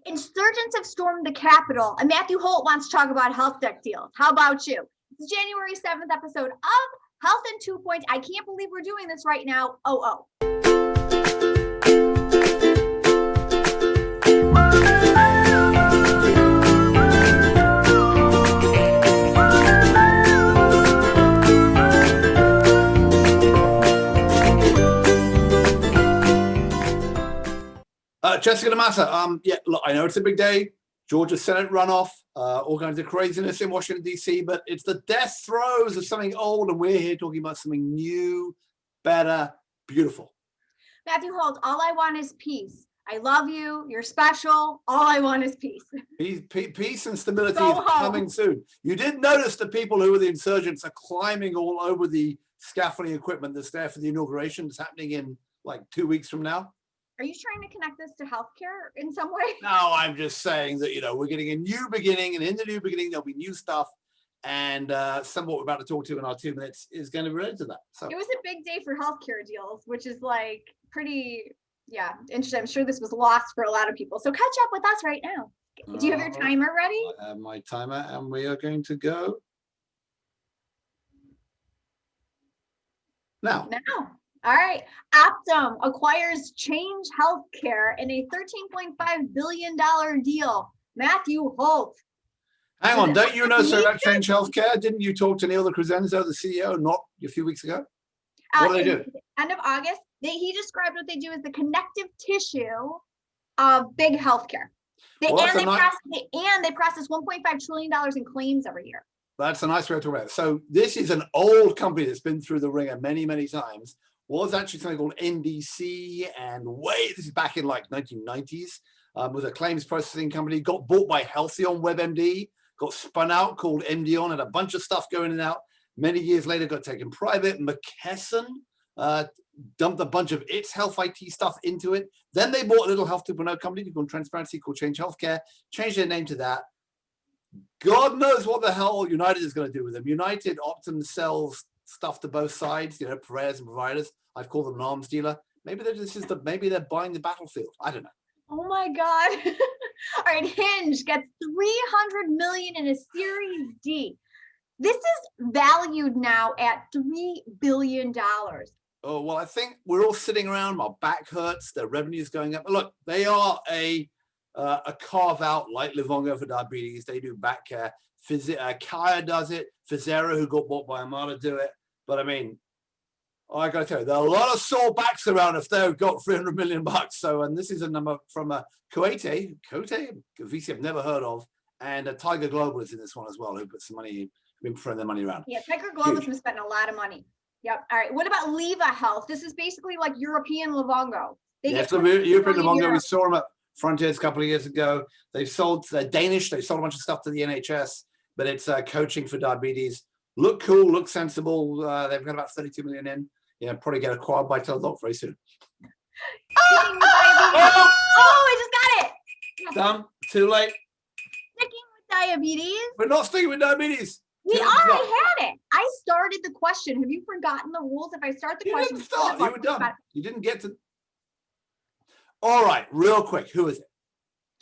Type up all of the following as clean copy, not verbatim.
Insurgents have stormed the Capitol, and Matthew Holt wants to talk about health tech deals. How about you? It's January 7th episode of Health in 2 Points. I can't believe we're doing this right now. Jessica and Matthew, yeah, look, I know it's a big day. Georgia Senate runoff, all kinds of craziness in Washington, D.C., but it's the death throes of something old, and we're here talking about something new, better, beautiful. Matthew Holt, all I want is peace. I love you. You're special. All I want is peace. Peace and stability is coming soon. You did notice the people who are the insurgents are climbing all over the scaffolding equipment that's there for the inauguration. It's happening in like 2 weeks from now. Are you trying to connect this to healthcare in some way? No, I'm just saying that, we're getting a new beginning, and in the new beginning, there'll be new stuff. And some of what we're about to talk to in our 2 minutes is going to be related to that. So it was a big day for healthcare deals, which is like pretty, interesting. I'm sure this was lost for a lot of people. So catch up with us right now. Do you have your timer ready? I have my timer, and we are going to go now. All right. Optum acquires Change Healthcare in a $13.5 billion deal. Matthew Holt. Hang on, don't you know so about Change Healthcare? Didn't you talk to Neil Crescenzo, the CEO, not a few weeks ago? What do they do? End of August, he described what they do as the connective tissue of big healthcare. They process $1.5 trillion in claims every year. That's a nice way to talk about it. So this is an old company that's been through the ringer many, many times. Was actually something called NDC, and this is back in like 1990s, was a claims processing company, got bought by Halcyon WebMD, got spun out, called MDON, had a bunch of stuff going in and out. Many years later, got taken private. McKesson dumped a bunch of its health IT stuff into it. Then they bought a little Health 2.0 company called Transparency, called Change Healthcare, changed their name to that. God knows what the hell United is going to do with them. United, Optum sells stuff to both sides, purveyors and providers. I've called them an arms dealer. Maybe they're buying the battlefield. I don't know. Oh my God. All right, Hinge gets $300 million in a Series D. This is valued now at $3 billion. Oh, well, I think we're all sitting around. My back hurts. Their revenue's going up. Look, they are a carve out like Livongo for diabetes. They do back care. Kaya does it. Fizera, who got bought by Amada, do it. But I mean, I got to tell you, there are a lot of sore backs around if they've got $300 million. So, and this is a number from a Cote, a VC I've never heard of, and a Tiger Global is in this one as well, who put some money, been throwing their money around. Yeah, Tiger Global has been spending a lot of money. Yep. All right. What about Liva Health? This is basically like European Livongo. Yes, European Livongo. We saw them at Frontiers a couple of years ago. They're Danish. They sold a bunch of stuff to the NHS, but it's coaching for diabetes. Look cool, look sensible. They've got about 32 million in. Probably get acquired by Teladoc very soon. I just got it. Done. Too late. Sticking with diabetes. We're not sticking with diabetes. We already had it. I started the question. Have you forgotten the rules? If I start the question, you didn't start. You were done. You didn't get to. All right, real quick. Who is it?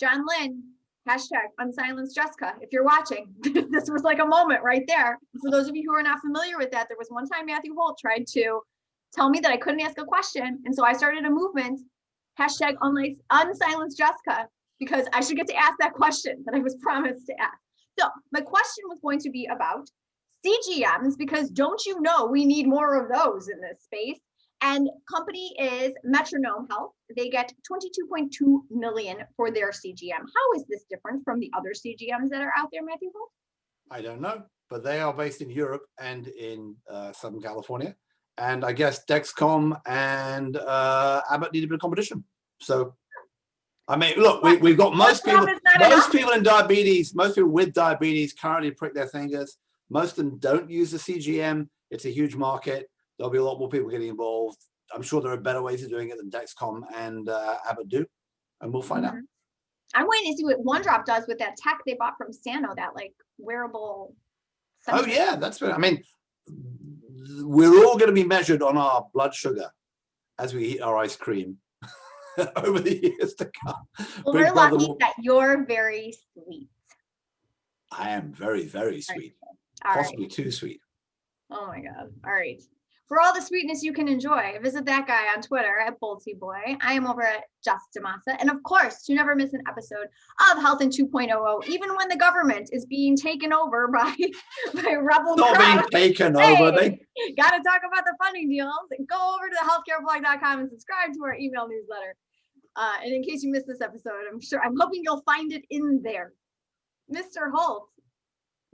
John Lynn. #unsilence Jessica. If you're watching, this was like a moment right there. For those of you who are not familiar with that, there was one time Matthew Holt tried to tell me that I couldn't ask a question. And so I started a movement, #unsilence Jessica, because I should get to ask that question that I was promised to ask. So my question was going to be about CGMs, because don't you know we need more of those in this space? And company is Metronom Health. They get $22.2 million for their CGM. How is this different from the other CGMs that are out there, Matthew Holt? I don't know, but they are based in Europe and in Southern California. And I guess Dexcom and Abbott need a bit of competition. So, I mean, look, we've got most people in diabetes, most people with diabetes currently prick their fingers. Most of them don't use the CGM. It's a huge market. There'll be a lot more people getting involved. I'm sure there are better ways of doing it than Dexcom and Abbott do, and we'll find out. I'm waiting to see what OneDrop does with that tech they bought from Sano, that like wearable sensor. Oh yeah, that's what I mean. We're all going to be measured on our blood sugar as we eat our ice cream. over the years to come. Well, Big we're Brother lucky will- that you're very sweet. I am very, very sweet. All right. Possibly too sweet. Oh my God. All right. For all the sweetness you can enjoy, visit that guy on Twitter at BoltsyBoy. I am over at Jess and Matthew. And of course, to never miss an episode of Health in 2.0, even when the government is being taken over by rebel Not being crowds. taken Hey, over. They got to talk about the funding deals. Go over to thehealthcareblog.com and subscribe to our email newsletter. And in case you missed this episode, I'm hoping you'll find it in there. Mr. Holt.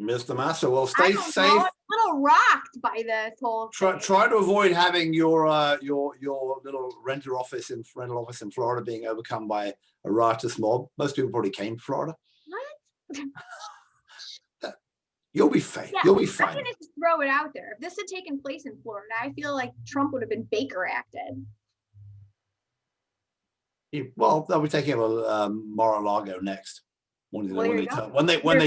Mr. Massa, well, stay safe. I'm a little rocked by this whole thing. Try to avoid having your little rental office in Florida being overcome by a riotous mob. Most people probably came to Florida. What? You'll be fine. Yeah, You'll be fine. I'm gonna just throw it out there. If this had taken place in Florida, I feel like Trump would have been Baker acted. Well, they'll be taking over Mar-a-Lago next. When they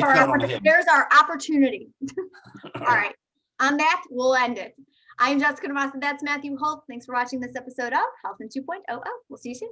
turn on him. There's our opportunity. All right. On that, we'll end it. I'm Jessica Devos, and that's Matthew Holt. Thanks for watching this episode of Health in 2.0. We'll see you soon.